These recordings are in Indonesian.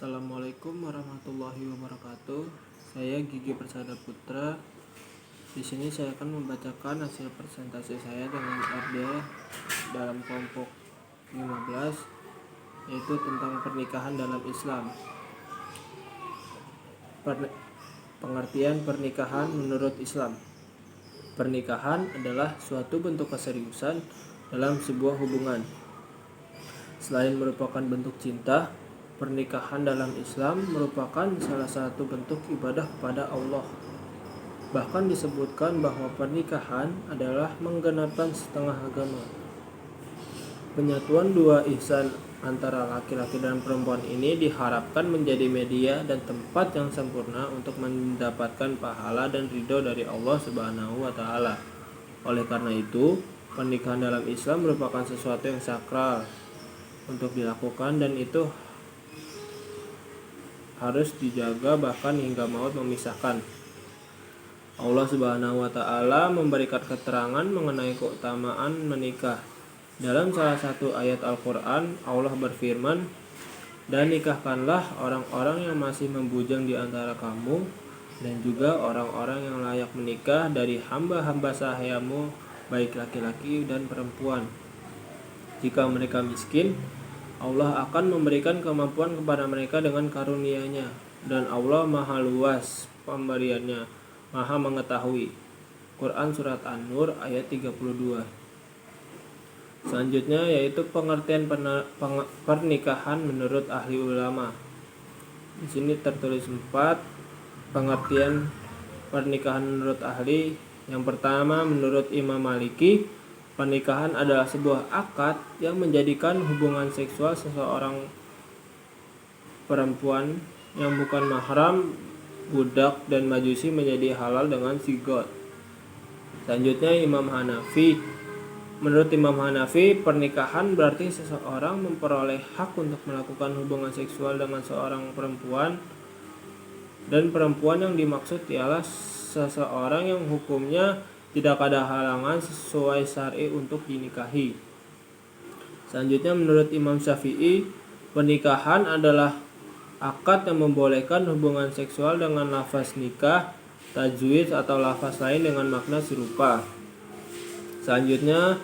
Assalamualaikum warahmatullahi wabarakatuh. Saya Gigi Persada Putra. Di sini saya akan membacakan hasil presentasi saya dengan RD dalam kelompok 15, yaitu tentang pernikahan dalam Islam. Pengertian pernikahan menurut Islam. Pernikahan adalah suatu bentuk keseriusan dalam sebuah hubungan. Selain merupakan bentuk cinta, pernikahan dalam Islam merupakan salah satu bentuk ibadah kepada Allah. Bahkan disebutkan bahwa pernikahan adalah menggenapkan setengah agama. Penyatuan dua ihsan antara laki-laki dan perempuan ini diharapkan menjadi media dan tempat yang sempurna untuk mendapatkan pahala dan ridho dari Allah Subhanahu wa Ta'ala. Oleh karena itu, pernikahan dalam Islam merupakan sesuatu yang sakral untuk dilakukan, dan itu harus dijaga bahkan hingga maut memisahkan. Allah Subhanahu wa Ta'ala memberikan keterangan mengenai keutamaan menikah. Dalam salah satu ayat Al-Quran, Allah berfirman, "Dan nikahkanlah orang-orang yang masih membujang di antara kamu, dan juga orang-orang yang layak menikah dari hamba-hamba sahayamu, baik laki-laki dan perempuan. Jika mereka miskin, Allah akan memberikan kemampuan kepada mereka dengan karunia-Nya, dan Allah Maha luas pemberiannya, Maha mengetahui." Quran Surat An-Nur ayat 32. Selanjutnya yaitu pengertian pernikahan menurut ahli ulama. Di sini tertulis 4 pengertian pernikahan menurut ahli. Yang pertama, menurut Imam Maliki, pernikahan adalah sebuah akad yang menjadikan hubungan seksual seseorang perempuan yang bukan mahram, budak, dan majusi menjadi halal dengan sigot. Selanjutnya Imam Hanafi. Menurut Imam Hanafi, pernikahan berarti seseorang memperoleh hak untuk melakukan hubungan seksual dengan seorang perempuan, dan perempuan yang dimaksud ialah seseorang yang hukumnya tidak ada halangan sesuai syar'i untuk dinikahi. Selanjutnya menurut Imam Syafi'i, pernikahan adalah akad yang membolehkan hubungan seksual dengan lafaz nikah, tajwid, atau lafaz lain dengan makna serupa. Selanjutnya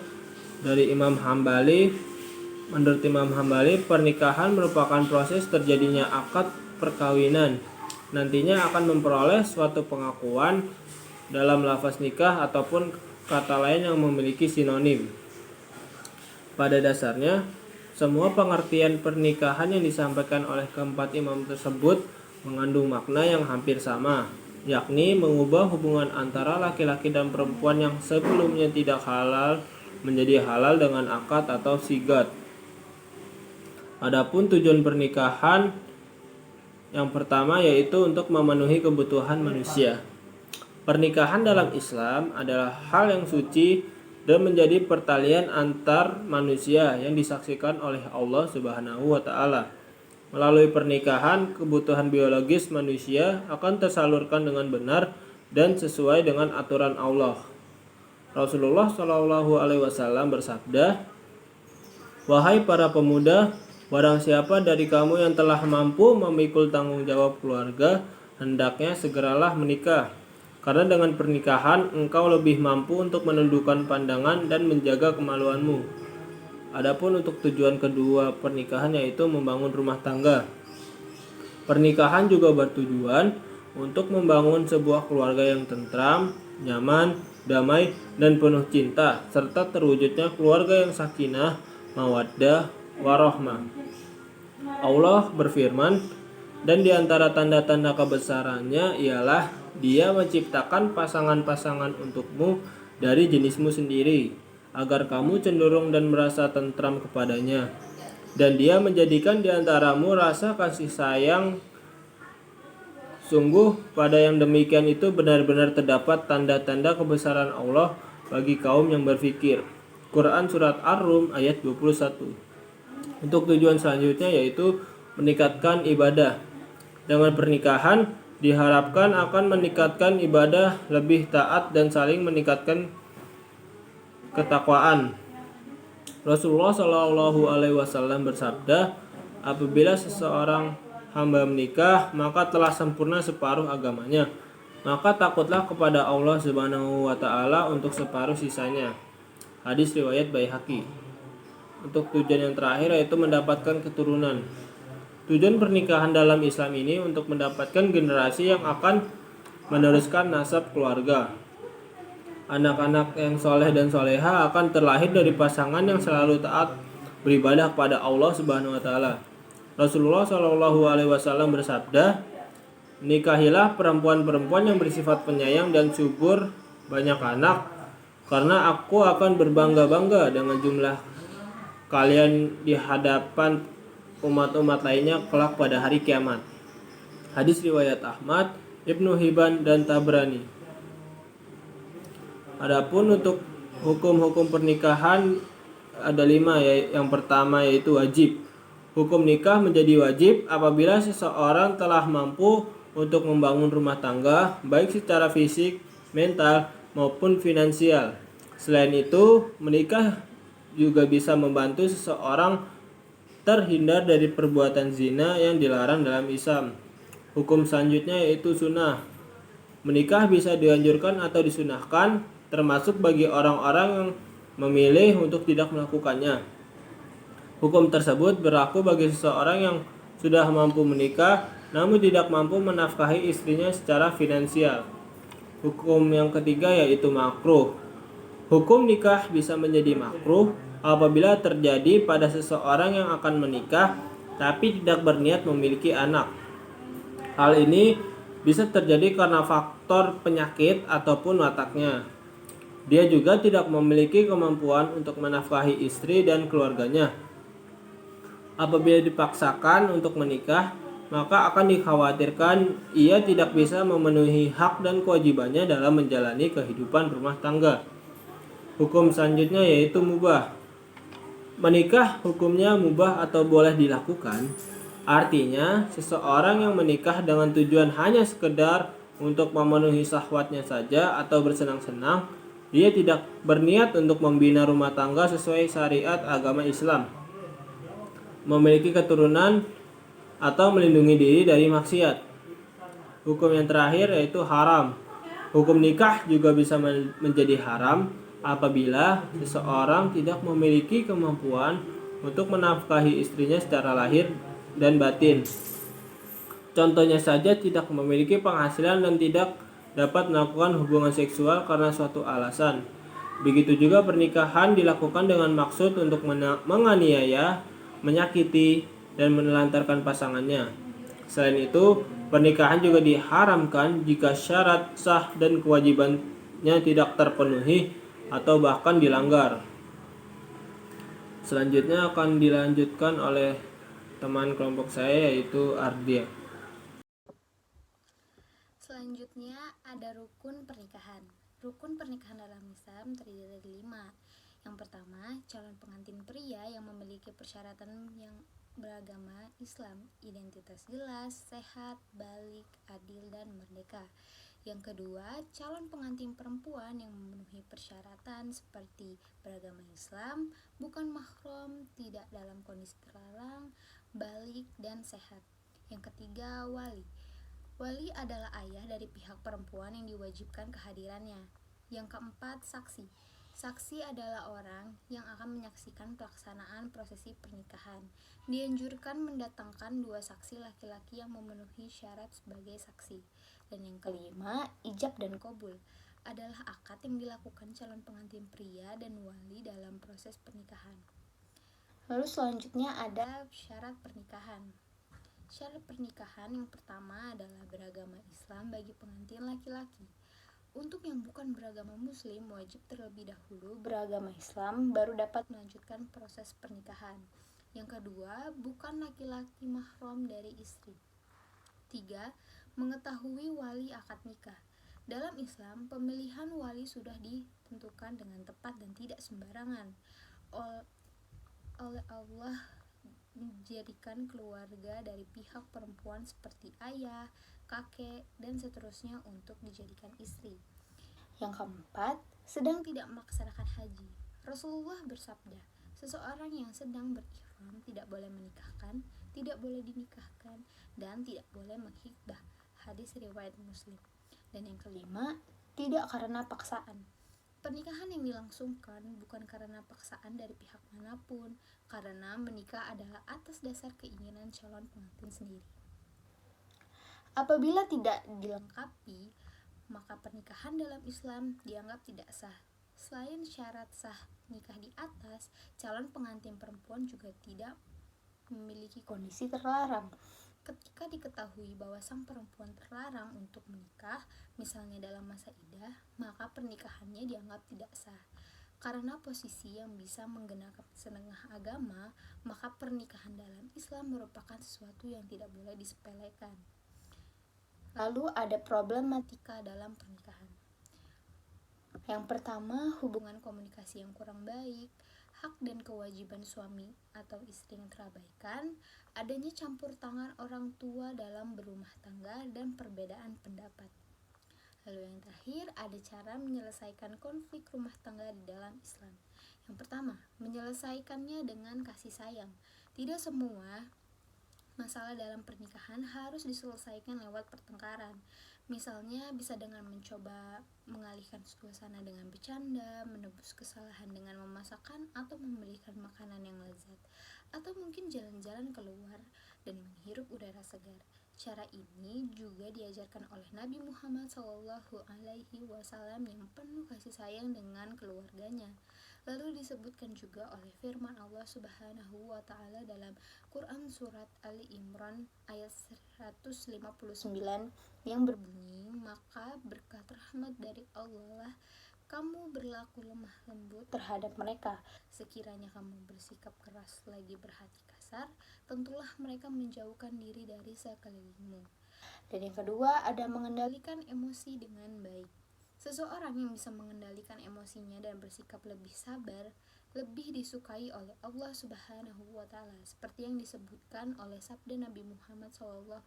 dari Imam Hambali, menurut Imam Hambali, pernikahan merupakan proses terjadinya akad perkawinan. Nantinya akan memperoleh suatu pengakuan dalam lafaz nikah ataupun kata lain yang memiliki sinonim. Pada dasarnya, semua pengertian pernikahan yang disampaikan oleh keempat imam tersebut mengandung makna yang hampir sama, yakni mengubah hubungan antara laki-laki dan perempuan yang sebelumnya tidak halal menjadi halal dengan akad atau sigat. Adapun tujuan pernikahan yang pertama yaitu untuk memenuhi kebutuhan manusia. Pernikahan dalam Islam adalah hal yang suci dan menjadi pertalian antar manusia yang disaksikan oleh Allah Subhanahu wa Ta'ala. Melalui pernikahan, kebutuhan biologis manusia akan tersalurkan dengan benar dan sesuai dengan aturan Allah. Rasulullah Shallallahu Alaihi Wasallam bersabda, "Wahai para pemuda, barang siapa dari kamu yang telah mampu memikul tanggung jawab keluarga, hendaknya segeralah menikah. Karena dengan pernikahan engkau lebih mampu untuk menundukkan pandangan dan menjaga kemaluanmu." Adapun untuk tujuan kedua pernikahan yaitu membangun rumah tangga. Pernikahan juga bertujuan untuk membangun sebuah keluarga yang tentram, nyaman, damai, dan penuh cinta, serta terwujudnya keluarga yang sakinah, mawaddah, warahmah. Allah berfirman, "Dan di antara tanda-tanda kebesarannya ialah Dia menciptakan pasangan-pasangan untukmu dari jenismu sendiri, agar kamu cenderung dan merasa tentram kepadanya. Dan Dia menjadikan di antaramu rasa kasih sayang. Sungguh pada yang demikian itu benar-benar terdapat tanda-tanda kebesaran Allah bagi kaum yang berfikir." Quran Surat Ar-Rum ayat 21. Untuk tujuan selanjutnya yaitu meningkatkan ibadah. Dengan pernikahan diharapkan akan meningkatkan ibadah, lebih taat, dan saling meningkatkan ketakwaan. Rasulullah Shallallahu Alaihi Wasallam bersabda, "Apabila seseorang hamba menikah, maka telah sempurna separuh agamanya. Maka takutlah kepada Allah Subhanahu wa taala untuk separuh sisanya. Hadis riwayat Baihaqi. Untuk tujuan yang terakhir yaitu mendapatkan keturunan. Tujuan pernikahan dalam Islam ini untuk mendapatkan generasi yang akan meneruskan nasab keluarga. Anak-anak yang soleh dan soleha akan terlahir dari pasangan yang selalu taat beribadah kepada Allah Subhanahu wa taala. Rasulullah Shallallahu alaihi wasallam bersabda, "Nikahilah perempuan-perempuan yang bersifat penyayang dan subur banyak anak, karena aku akan berbangga-bangga dengan jumlah kalian di hadapan umat-umat lainnya kelak pada hari kiamat." Hadis riwayat Ahmad, Ibnu Hibban dan Tabrani. Adapun untuk hukum-hukum pernikahan ada 5 ya. Yang pertama yaitu wajib. Hukum nikah menjadi wajib apabila seseorang telah mampu untuk membangun rumah tangga baik secara fisik, mental maupun finansial. Selain itu, menikah juga bisa membantu seseorang terhindar dari perbuatan zina yang dilarang dalam Islam. Hukum selanjutnya yaitu sunnah. Menikah bisa dianjurkan atau disunahkan, termasuk bagi orang-orang yang memilih untuk tidak melakukannya. Hukum tersebut berlaku bagi seseorang yang sudah mampu menikah namun tidak mampu menafkahi istrinya secara finansial. Hukum yang ketiga yaitu makruh. Hukum nikah bisa menjadi makruh apabila terjadi pada seseorang yang akan menikah tapi tidak berniat memiliki anak. Hal ini bisa terjadi karena faktor penyakit ataupun wataknya. Dia juga tidak memiliki kemampuan untuk menafkahi istri dan keluarganya. Apabila dipaksakan untuk menikah, maka akan dikhawatirkan ia tidak bisa memenuhi hak dan kewajibannya dalam menjalani kehidupan rumah tangga. Hukum selanjutnya yaitu mubah. Menikah hukumnya mubah atau boleh dilakukan. Artinya, seseorang yang menikah dengan tujuan hanya sekedar untuk memenuhi syahwatnya saja atau bersenang-senang, dia tidak berniat untuk membina rumah tangga sesuai syariat agama Islam, memiliki keturunan, atau melindungi diri dari maksiat. Hukum yang terakhir yaitu haram. Hukum nikah juga bisa menjadi haram apabila seseorang tidak memiliki kemampuan untuk menafkahi istrinya secara lahir dan batin. Contohnya saja tidak memiliki penghasilan dan tidak dapat melakukan hubungan seksual karena suatu alasan. Begitu juga pernikahan dilakukan dengan maksud untuk menganiaya, menyakiti, dan menelantarkan pasangannya. Selain itu, pernikahan juga diharamkan jika syarat sah dan kewajibannya tidak terpenuhi atau bahkan dilanggar. Selanjutnya akan dilanjutkan oleh teman kelompok saya yaitu Ardia. Selanjutnya ada rukun pernikahan. Rukun pernikahan dalam Islam terdiri dari 5. Yang pertama, calon pengantin pria yang memiliki persyaratan yang beragama Islam, identitas jelas, sehat, balik, adil, dan merdeka. Yang kedua, calon pengantin perempuan yang memenuhi persyaratan seperti beragama Islam, bukan mahram, tidak dalam kondisi terlarang, balik, dan sehat. Yang ketiga, wali. Wali adalah ayah dari pihak perempuan yang diwajibkan kehadirannya. Yang keempat, saksi. Saksi adalah orang yang akan menyaksikan pelaksanaan prosesi pernikahan. Dianjurkan mendatangkan 2 saksi laki-laki yang memenuhi syarat sebagai saksi. Dan yang kelima, ijab dan qabul adalah akad yang dilakukan calon pengantin pria dan wali dalam proses pernikahan. Lalu selanjutnya ada syarat pernikahan. Syarat pernikahan yang pertama adalah beragama Islam bagi pengantin laki-laki. Untuk yang bukan beragama Muslim, wajib terlebih dahulu beragama Islam baru dapat melanjutkan proses pernikahan. Yang kedua, bukan laki-laki mahram dari istri. 3. Mengetahui wali akad nikah. Dalam Islam, pemilihan wali sudah ditentukan dengan tepat dan tidak sembarangan. Oleh Allah menjadikan keluarga dari pihak perempuan seperti ayah, kakek, dan seterusnya untuk dijadikan istri. Yang keempat, sedang tidak melaksanakan haji. Rasulullah bersabda, seseorang yang sedang berihram tidak boleh menikahkan, tidak boleh dinikahkan, dan tidak boleh menghibah. Hadis riwayat Muslim. Dan yang kelima, tidak karena paksaan. Pernikahan yang dilangsungkan bukan karena paksaan dari pihak manapun, karena menikah adalah atas dasar keinginan calon pengantin sendiri. Apabila tidak dilengkapi, maka pernikahan dalam Islam dianggap tidak sah. Selain syarat sah nikah di atas, calon pengantin perempuan juga tidak memiliki kondisi terlarang. Ketika diketahui bahwa sang perempuan terlarang untuk menikah, misalnya dalam masa idah, maka pernikahannya dianggap tidak sah. Karena posisi yang bisa menggenakan setengah agama, maka pernikahan dalam Islam merupakan sesuatu yang tidak boleh disepelekan. Lalu ada problematika dalam pernikahan. Yang pertama, hubungan komunikasi yang kurang baik, hak dan kewajiban suami atau istri yang terabaikan, adanya campur tangan orang tua dalam berumah tangga, dan perbedaan pendapat. Lalu yang terakhir, ada cara menyelesaikan konflik rumah tangga di dalam Islam. Yang pertama, menyelesaikannya dengan kasih sayang. Tidak semua masalah dalam pernikahan harus diselesaikan lewat pertengkaran. Misalnya bisa dengan mencoba mengalihkan suasana dengan bercanda, menebus kesalahan dengan memasakkan atau memberikan makanan yang lezat, atau mungkin jalan-jalan keluar dan menghirup udara segar. Cara ini juga diajarkan oleh Nabi Muhammad SAW yang penuh kasih sayang dengan keluarganya. Lalu disebutkan juga oleh firman Allah Subhanahu wa taala dalam Quran surat Ali Imran ayat 159 yang berbunyi, maka berkat rahmat dari Allah kamu berlaku lemah lembut terhadap mereka. Sekiranya kamu bersikap keras lagi berhati kasar, tentulah mereka menjauhkan diri dari sekelilingmu. Dan yang kedua, ada mengendalikan emosi dengan baik. Seseorang yang bisa mengendalikan emosinya dan bersikap lebih sabar, lebih disukai oleh Allah Subhanahu wa taala, seperti yang disebutkan oleh sabda Nabi Muhammad SAW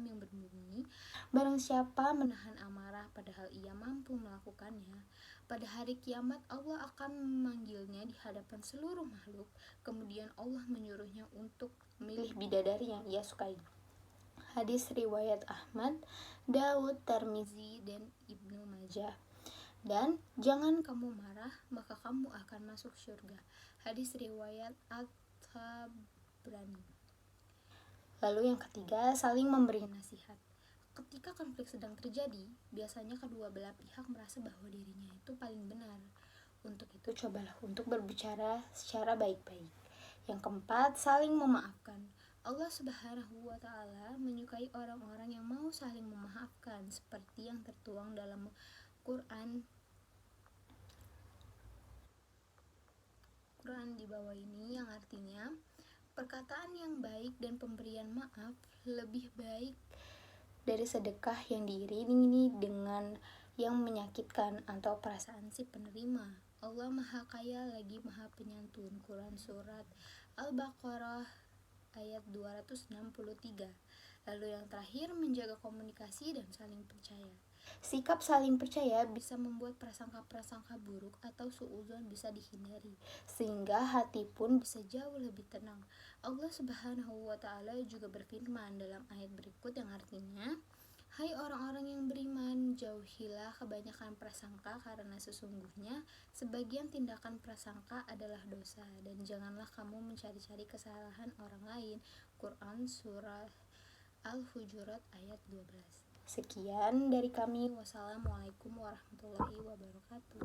yang berbunyi, barang siapa menahan amarah padahal ia mampu melakukannya, pada hari kiamat Allah akan memanggilnya di hadapan seluruh makhluk, kemudian Allah menyuruhnya untuk memilih bidadari yang ia sukai. Hadis riwayat Ahmad, Daud, Tirmizi, dan Ibnu Majah. Dan jangan kamu marah, maka kamu akan masuk surga. Hadis riwayat At-Tabrani. Lalu yang ketiga, saling memberi nasihat. Ketika konflik sedang terjadi, biasanya kedua belah pihak merasa bahwa dirinya itu paling benar. Untuk itu cobalah untuk berbicara secara baik-baik. Yang keempat, saling memaafkan. Allah Subhanahu wa taala menyukai orang-orang yang mau saling memaafkan, seperti yang tertuang dalam Quran di bawah ini, yang artinya perkataan yang baik dan pemberian maaf lebih baik dari sedekah yang diiringi dengan yang menyakitkan atau perasaan si penerima. Allah Maha Kaya lagi Maha Penyantun. Quran surat Al-Baqarah ayat 263. Lalu yang terakhir, menjaga komunikasi dan saling percaya. Sikap saling percaya bisa membuat prasangka-prasangka buruk atau suudzon bisa dihindari, sehingga hati pun bisa jauh lebih tenang. Allah Subhanahu wa taala juga berfirman dalam ayat berikut yang artinya, hai orang-orang yang beriman, jauhilah kebanyakan prasangka, karena sesungguhnya sebagian tindakan prasangka adalah dosa, dan janganlah kamu mencari-cari kesalahan orang lain. Quran surah Al-Hujurat ayat 12. Sekian dari kami. Wassalamualaikum warahmatullahi wabarakatuh.